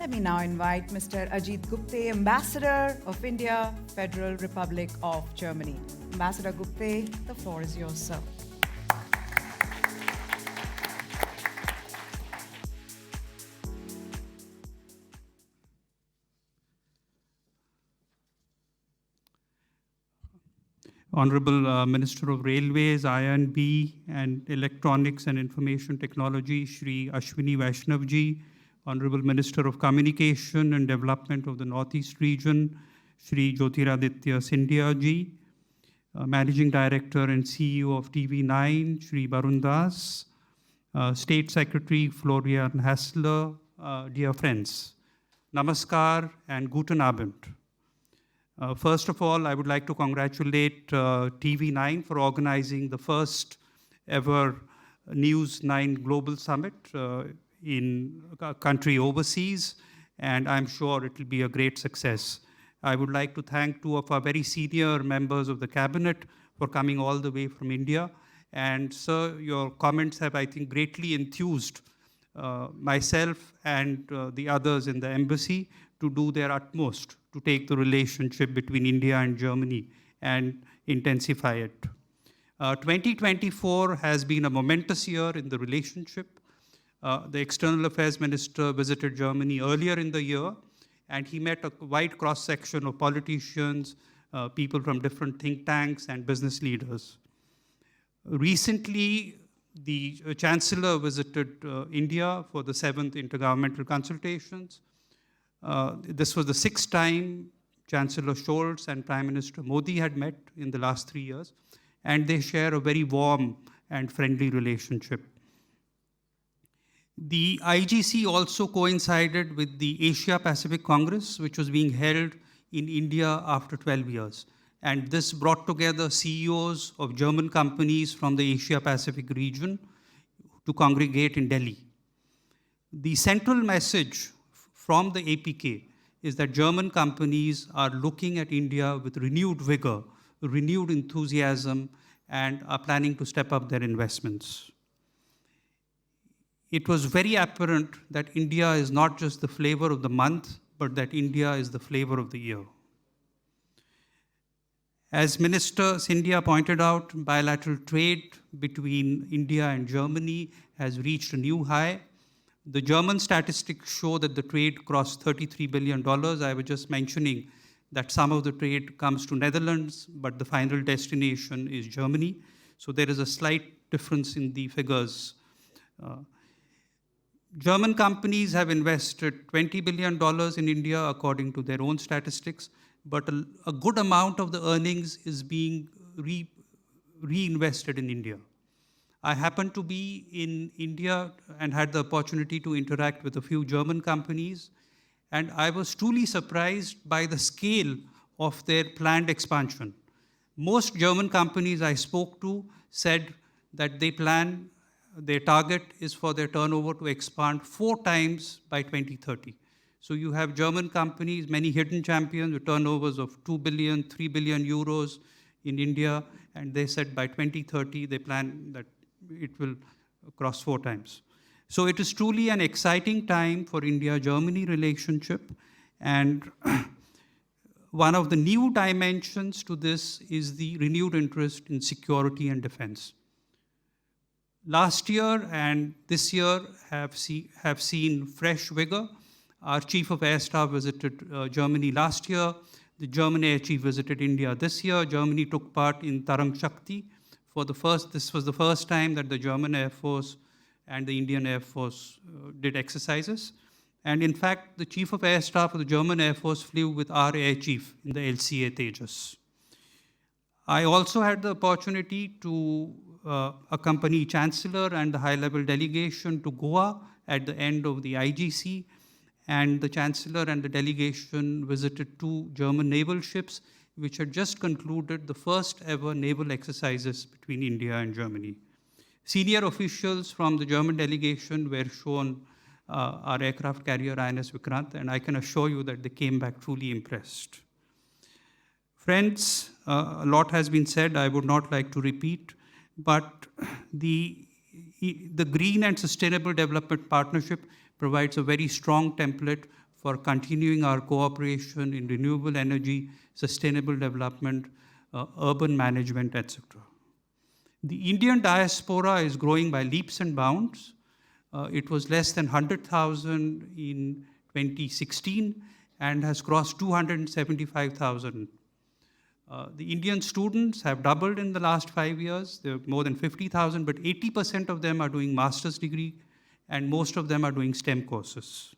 Let me now invite Mr. Ajit Gupte, Ambassador of India, Federal Republic of Germany. Ambassador Gupte, the floor is yours, sir. Honorable Minister of Railways, I&B and Electronics and Information Technology, Shri Ashwini Vaishnavji, Honorable Minister of Communication and Development of the Northeast Region, Shri Jyotiraditya Scindia ji, Managing Director and CEO of TV9, Shri Barun Das, State Secretary Florian Hassler, dear friends, Namaskar and Guten Abend. First of all, I would like to congratulate TV9 for organizing the first ever News9 Global Summit in a country overseas, and I'm sure it will be a great success. I would like to thank two of our very senior members of the cabinet for coming all the way from India. And sir, your comments have, I think, greatly enthused myself and the others in the embassy to do their utmost to take the relationship between India and Germany and intensify it. 2024 has been a momentous year in the relationship. The External Affairs Minister visited Germany earlier in the year, and he met a wide cross-section of politicians, people from different think tanks and business leaders. Recently, the Chancellor visited India for the 7th Intergovernmental Consultations. This was the 6th time Chancellor Scholz and Prime Minister Modi had met in the last 3 years, and they share a very warm and friendly relationship. The IGC also coincided with the Asia Pacific Congress, which was being held in India after 12 years. And this brought together CEOs of German companies from the Asia Pacific region to congregate in Delhi. The central message from the APK is that German companies are looking at India with renewed vigor, renewed enthusiasm, and are planning to step up their investments. It was very apparent that India is not just the flavor of the month, but that India is the flavor of the year. As Minister Scindia pointed out, bilateral trade between India and Germany has reached a new high. The German statistics show that the trade crossed $33 billion. I was just mentioning that some of the trade comes to Netherlands, but the final destination is Germany. So there is a slight difference in the figures. German companies have invested $20 billion in India, according to their own statistics, but a good amount of the earnings is being reinvested in India. I happened to be in India and had the opportunity to interact with a few German companies, and I was truly surprised by the scale of their planned expansion. Most German companies I spoke to said that their target is for their turnover to expand 4 times by 2030. So you have German companies, many hidden champions with turnovers of 2 billion, 3 billion euros in India, and they said by 2030 they plan that it will cross 4 times. So it is truly an exciting time for India-Germany relationship, and one of the new dimensions to this is the renewed interest in security and defense. Last year and this year have seen fresh vigor. Our Chief of Air Staff visited Germany last year. The German Air Chief visited India this year. Germany took part in Tarang Shakti. This was the first time that the German Air Force and the Indian Air Force did exercises. And in fact, the Chief of Air Staff of the German Air Force flew with our Air Chief in the LCA Tejas. I also had the opportunity to accompany Chancellor and the high-level delegation to Goa at the end of the IGC, and the Chancellor and the delegation visited 2 German naval ships, which had just concluded the first ever naval exercises between India and Germany. Senior officials from the German delegation were shown our aircraft carrier INS Vikrant, and I can assure you that they came back truly impressed. Friends, a lot has been said, I would not like to repeat, but the Green and Sustainable Development Partnership provides a very strong template for continuing our cooperation in renewable energy, sustainable development, urban management, etc. The Indian diaspora is growing by leaps and bounds. It was less than 100,000 in 2016 and has crossed 275,000. The Indian students have doubled in the last 5 years. There are more than 50,000, but 80% of them are doing master's degree, and most of them are doing STEM courses.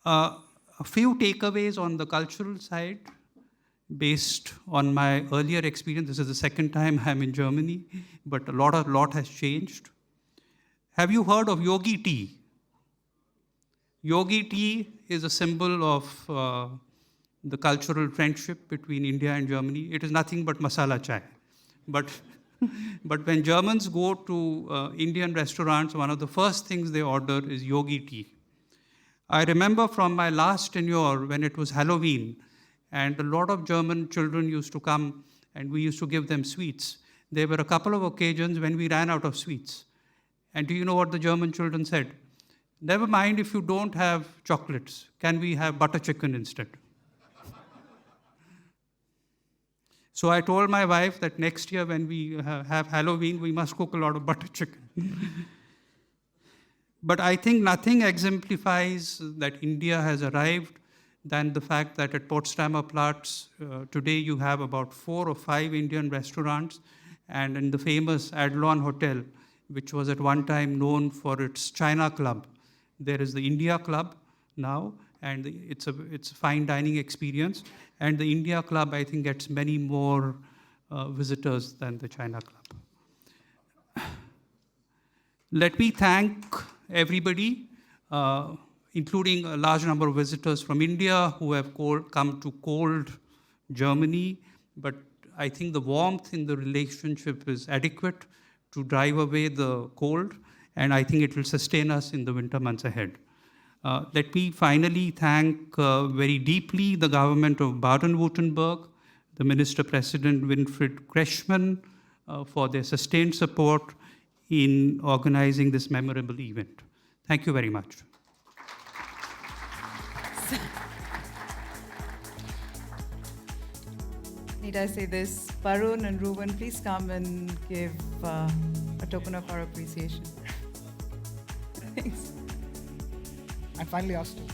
A few takeaways on the cultural side, based on my earlier experience. This is the second time I'm in Germany, but a lot has changed. Have you heard of yogi tea? Yogi tea is a symbol of the cultural friendship between India and Germany. It is nothing but masala chai. But when Germans go to Indian restaurants, one of the first things they order is yogi tea. I remember from my last tenure when it was Halloween, and a lot of German children used to come and we used to give them sweets. There were a couple of occasions when we ran out of sweets. And do you know what the German children said? Never mind if you don't have chocolates. Can we have butter chicken instead? So I told my wife that next year when we have Halloween, we must cook a lot of butter chicken. But I think nothing exemplifies that India has arrived than the fact that at Potsdamer Platz, today you have about 4 or 5 Indian restaurants, and in the famous Adlon Hotel, which was at one time known for its China Club, there is the India Club now, and it's a fine dining experience. And the India Club, I think, gets many more visitors than the China Club. Let me thank everybody, including a large number of visitors from India who have come to cold Germany. But I think the warmth in the relationship is adequate to drive away the cold, and I think it will sustain us in the winter months ahead. Let me finally thank very deeply the government of Baden-Württemberg, the Minister President Winfried Kretschmann, for their sustained support in organizing this memorable event. Thank you very much. Need I say this? Varun and Ruben, please come and give a token of our appreciation. Thanks. I finally asked you.